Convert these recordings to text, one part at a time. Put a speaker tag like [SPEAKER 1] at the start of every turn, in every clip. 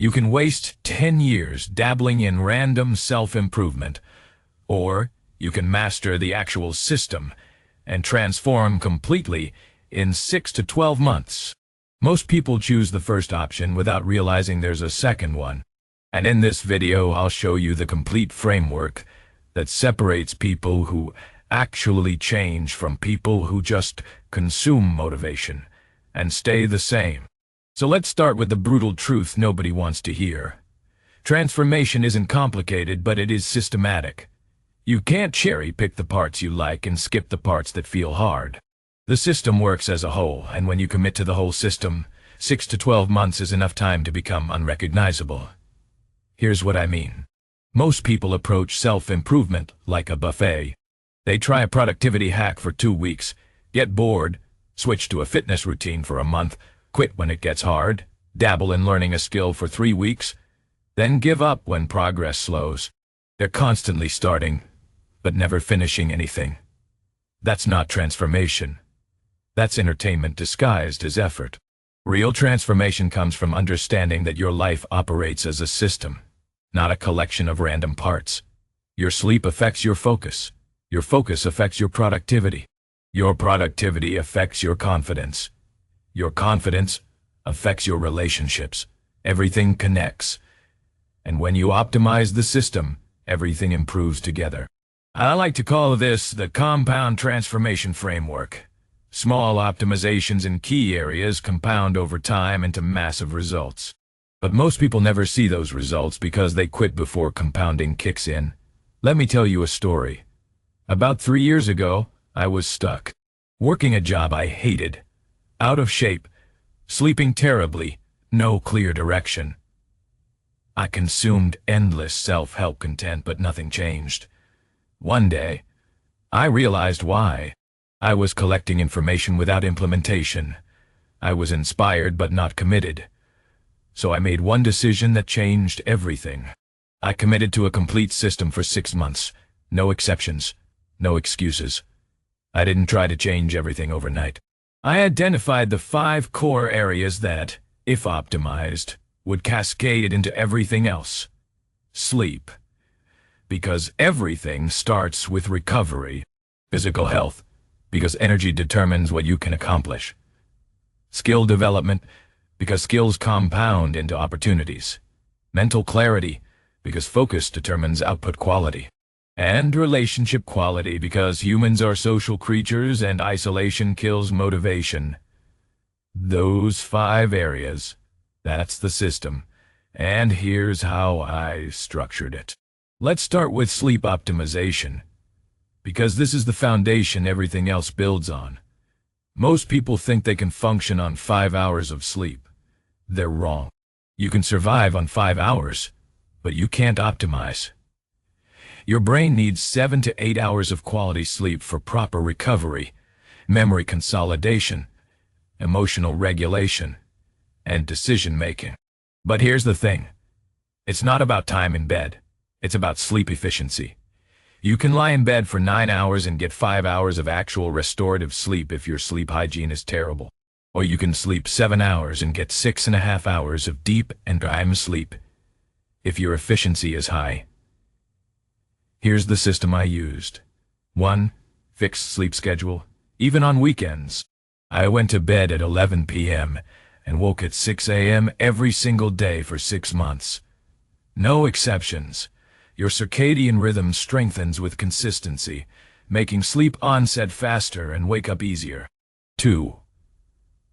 [SPEAKER 1] You can waste 10 years dabbling in random self-improvement, or you can master the actual system and transform completely in 6 to 12 months. Most people choose the first option without realizing there's a second one. And in this video, I'll show you the complete framework that separates people who actually change from people who just consume motivation and stay the same. So let's start with the brutal truth nobody wants to hear. Transformation isn't complicated, but it is systematic. You can't cherry-pick the parts you like and skip the parts that feel hard. The system works as a whole, and when you commit to the whole system, 6 to 12 months is enough time to become unrecognizable. Here's what I mean. Most people approach self-improvement like a buffet. They try a productivity hack for 2 weeks, get bored, switch to a fitness routine for a month, quit when it gets hard, dabble in learning a skill for 3 weeks, then give up when progress slows. They're constantly starting, but never finishing anything. That's not transformation. That's entertainment disguised as effort. Real transformation comes from understanding that your life operates as a system, not a collection of random parts. Your sleep affects your focus. Your focus affects your productivity. Your productivity affects your confidence. Your confidence affects your relationships. Everything connects. And when you optimize the system, everything improves together. I like to call this the compound transformation framework. Small optimizations in key areas compound over time into massive results. But most people never see those results because they quit before compounding kicks in. Let me tell you a story. About 3 years ago, I was stuck, working a job I hated, out of shape, sleeping terribly, no clear direction. I consumed endless self-help content, but nothing changed. One day, I realized why. I was collecting information without implementation. I was inspired but not committed. So I made one decision that changed everything. I committed to a complete system for 6 months. No exceptions, no excuses. I didn't try to change everything overnight. I identified the 5 core areas that, if optimized, would cascade into everything else. Sleep. Because everything starts with recovery. Physical health. Because energy determines what you can accomplish. Skill development. Because skills compound into opportunities. Mental clarity. Because focus determines output quality. And relationship quality, because humans are social creatures and isolation kills motivation. Those 5 areas. That's the system. And here's how I structured it. Let's start with sleep optimization, because this is the foundation everything else builds on. Most people think they can function on 5 hours of sleep. They're wrong. You can survive on 5 hours, but you can't optimize. Your brain needs 7 to 8 hours of quality sleep for proper recovery, memory consolidation, emotional regulation, and decision-making. But here's the thing. It's not about time in bed. It's about sleep efficiency. You can lie in bed for 9 hours and get 5 hours of actual restorative sleep if your sleep hygiene is terrible. Or you can sleep 7 hours and get 6.5 hours of deep and REM sleep if your efficiency is high. Here's the system I used. 1. Fixed sleep schedule, even on weekends. I went to bed at 11 p.m. and woke at 6 a.m. every single day for 6 months. No exceptions. Your circadian rhythm strengthens with consistency, making sleep onset faster and wake up easier. 2.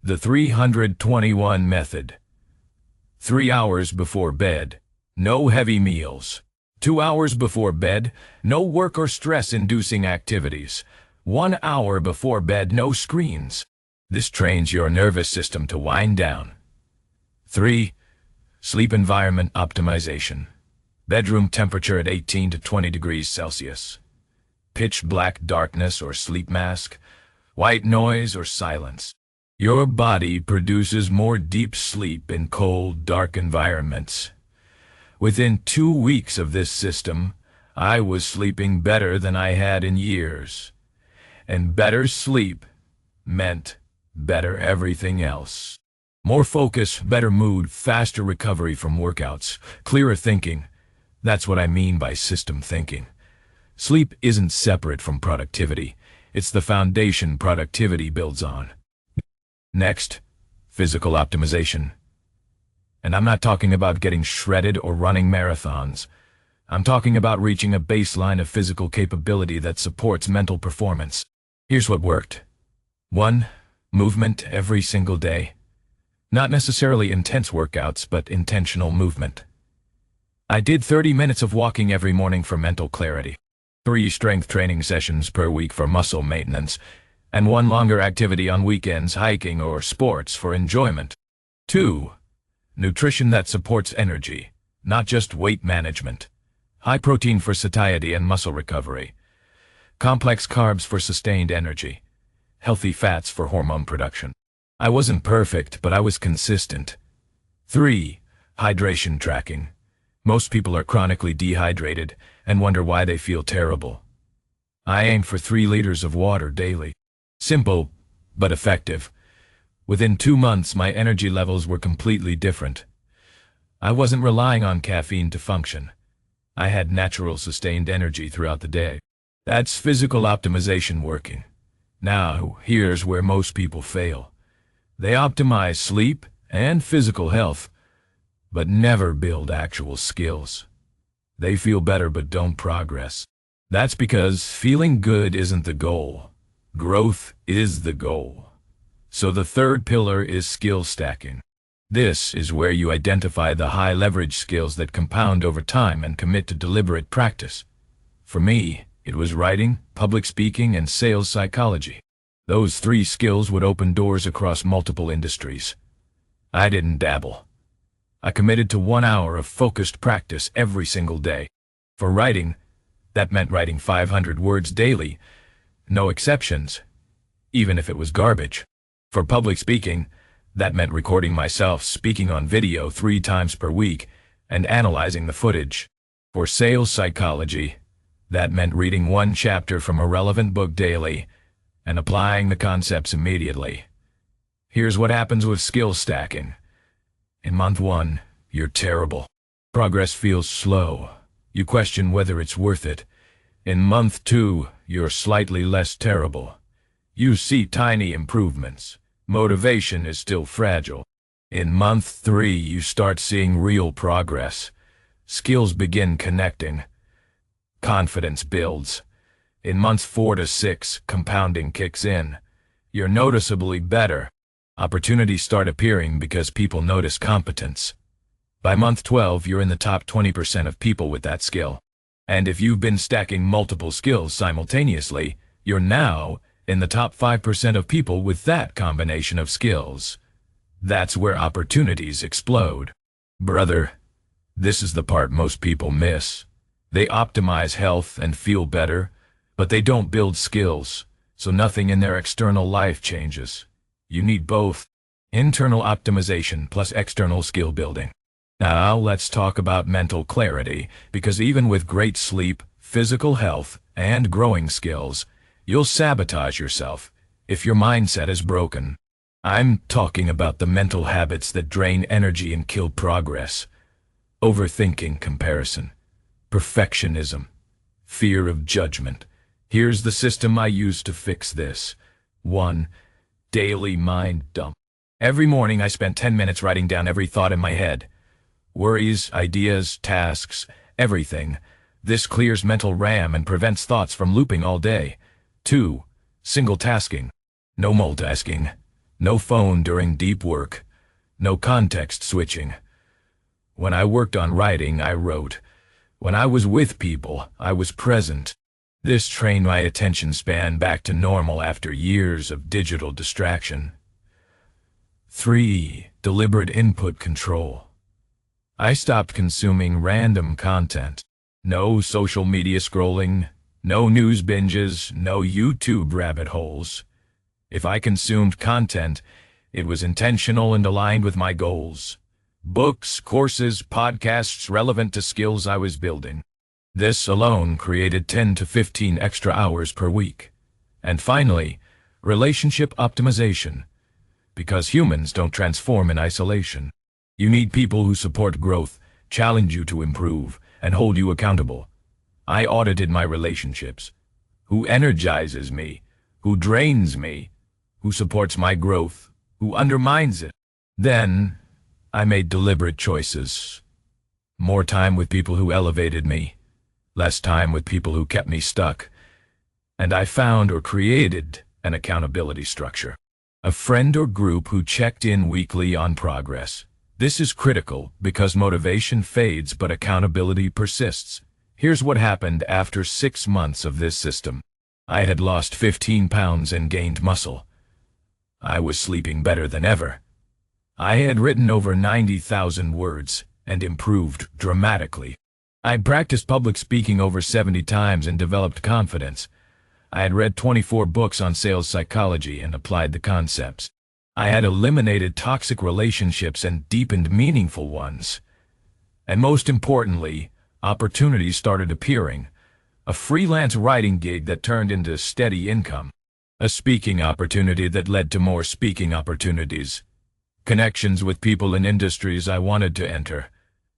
[SPEAKER 1] The 321 method. 3 hours before bed, no heavy meals. 2 hours before bed, no work or stress-inducing activities. 1 hour before bed, no screens. This trains your nervous system to wind down. 3. Sleep environment optimization. Bedroom temperature at 18 to 20 degrees Celsius. Pitch black darkness or sleep mask. White noise or silence. Your body produces more deep sleep in cold, dark environments. Within 2 weeks of this system, I was sleeping better than I had in years. And better sleep meant better everything else. More focus, better mood, faster recovery from workouts, clearer thinking. That's what I mean by system thinking. Sleep isn't separate from productivity. It's the foundation productivity builds on. Next, physical optimization. And I'm not talking about getting shredded or running marathons. I'm talking about reaching a baseline of physical capability that supports mental performance. Here's what worked. 1. Movement every single day. Not necessarily intense workouts, but intentional movement. I did 30 minutes of walking every morning for mental clarity, 3 strength training sessions per week for muscle maintenance, and 1 longer activity on weekends, hiking or sports for enjoyment. 2. Nutrition that supports energy, not just weight management. High protein for satiety and muscle recovery. Complex carbs for sustained energy. Healthy fats for hormone production. I wasn't perfect, but I was consistent. 3. Hydration tracking. Most people are chronically dehydrated and wonder why they feel terrible. I aimed for 3 liters of water daily. Simple, but effective. Within 2 months, my energy levels were completely different. I wasn't relying on caffeine to function. I had natural sustained energy throughout the day. That's physical optimization working. Now, here's where most people fail. They optimize sleep and physical health, but never build actual skills. They feel better but don't progress. That's because feeling good isn't the goal. Growth is the goal. So the third pillar is skill stacking. This is where you identify the high-leverage skills that compound over time and commit to deliberate practice. For me, it was writing, public speaking, and sales psychology. Those 3 skills would open doors across multiple industries. I didn't dabble. I committed to 1 hour of focused practice every single day. For writing, that meant writing 500 words daily, no exceptions, even if it was garbage. For public speaking, that meant recording myself speaking on video 3 times per week and analyzing the footage. For sales psychology, that meant reading 1 chapter from a relevant book daily and applying the concepts immediately. Here's what happens with skill stacking. In month 1, you're terrible. Progress feels slow. You question whether it's worth it. In month 2, you're slightly less terrible. You see tiny improvements. Motivation is still fragile. In month 3, you start seeing real progress. Skills begin connecting. Confidence builds. In months 4 to 6, compounding kicks in. You're noticeably better. Opportunities start appearing because people notice competence. By month 12, you're in the top 20% of people with that skill. And if you've been stacking multiple skills simultaneously, you're now in the top 5% of people with that combination of skills. That's where opportunities explode. Brother, this is the part most people miss. They optimize health and feel better, but they don't build skills, so nothing in their external life changes. You need both. Internal optimization plus external skill building. Now let's talk about mental clarity, because even with great sleep, physical health, and growing skills, you'll sabotage yourself if your mindset is broken. I'm talking about the mental habits that drain energy and kill progress. Overthinking comparison, perfectionism, fear of judgment. Here's the system I use to fix this. 1. Daily mind dump. Every morning I spent 10 minutes writing down every thought in my head. Worries, ideas, tasks, everything. This clears mental RAM and prevents thoughts from looping all day. 2. Single tasking. No multitasking. No phone during deep work. No context switching. When I worked on writing, I wrote. When I was with people, I was present. This trained my attention span back to normal after years of digital distraction. 3. Deliberate input control. I stopped consuming random content. No social media scrolling, no news binges, no YouTube rabbit holes. If I consumed content, it was intentional and aligned with my goals. Books, courses, podcasts relevant to skills I was building. This alone created 10 to 15 extra hours per week. And finally, relationship optimization. because humans don't transform in isolation. You need people who support growth, challenge you to improve, and hold you accountable. I audited my relationships. Who energizes me? Who drains me? Who supports my growth? Who undermines it? Then, I made deliberate choices. More time with people who elevated me, less time with people who kept me stuck. And I found or created an accountability structure. A friend or group who checked in weekly on progress. This is critical because motivation fades but accountability persists. Here's what happened after 6 months of this system. I had lost 15 pounds and gained muscle. I was sleeping better than ever. I had written over 90,000 words and improved dramatically. I practiced public speaking over 70 times and developed confidence. I had read 24 books on sales psychology and applied the concepts. I had eliminated toxic relationships and deepened meaningful ones. And most importantly, opportunities started appearing. A freelance writing gig that turned into steady income. A speaking opportunity that led to more speaking opportunities. Connections with people in industries I wanted to enter.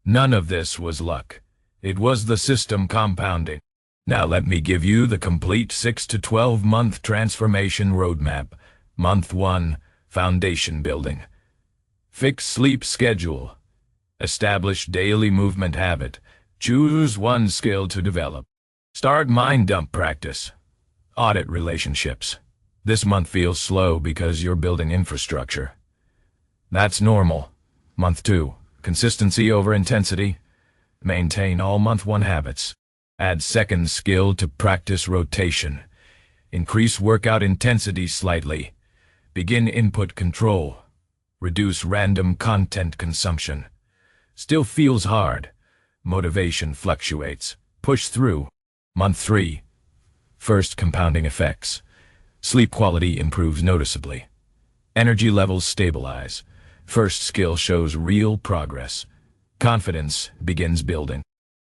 [SPEAKER 1] None of this was luck. It was the system compounding. Now let me give you the complete 6 to 12 month transformation roadmap. Month 1, foundation building. Fix sleep schedule. Establish daily movement habit. Choose one skill to develop. Start mind dump practice. Audit relationships. This month feels slow because you're building infrastructure. That's normal. Month 2, consistency over intensity. Maintain all month 1 habits. Add second skill to practice rotation. Increase workout intensity slightly. Begin input control. Reduce random content consumption. Still feels hard. Motivation fluctuates. Push through. Month 3. First compounding effects. Sleep quality improves noticeably. Energy levels stabilize. First skill shows real progress. Confidence begins building.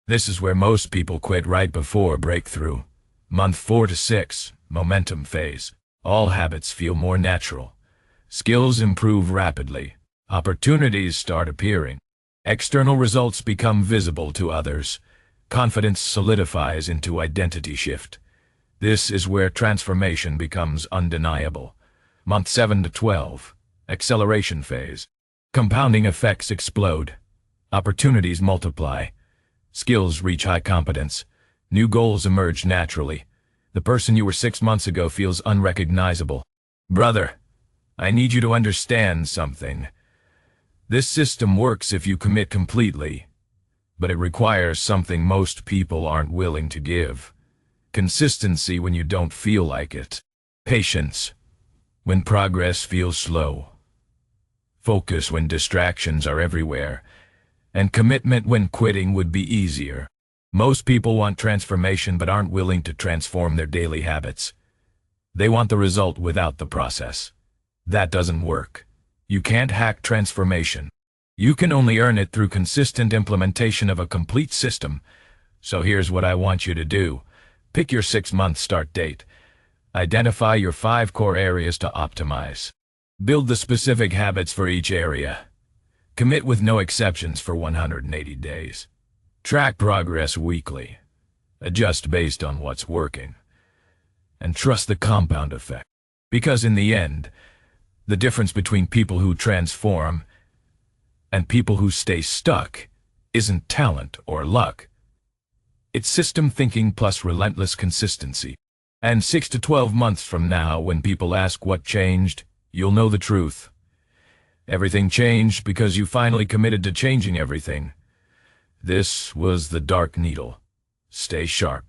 [SPEAKER 1] This is where most people quit right before breakthrough. Month 4 to 6, momentum phase. All habits feel more natural. Skills improve rapidly. Opportunities start appearing. External results become visible to others. Confidence solidifies into identity shift. This is where transformation becomes undeniable. Month 7 to 12, acceleration phase. Compounding effects explode. Opportunities multiply. Skills reach high competence. New goals emerge naturally. The person you were 6 months ago feels unrecognizable. Brother, I need you to understand something. This system works if you commit completely, but it requires something most people aren't willing to give. Consistency when you don't feel like it. Patience when progress feels slow. Focus when distractions are everywhere. And commitment when quitting would be easier. Most people want transformation but aren't willing to transform their daily habits. They want the result without the process. That doesn't work. You can't hack transformation. You can only earn it through consistent implementation of a complete system. So here's what I want you to do. Pick your 6-month start date. Identify your 5 core areas to optimize. Build the specific habits for each area. Commit with no exceptions for 180 days. Track progress weekly. Adjust based on what's working. And trust the compound effect. Because in the end, the difference between people who transform and people who stay stuck isn't talent or luck. It's system thinking plus relentless consistency. And 6 to 12 months from now, when people ask what changed, you'll know the truth. Everything changed because you finally committed to changing everything. This was the Dark Needle. Stay sharp.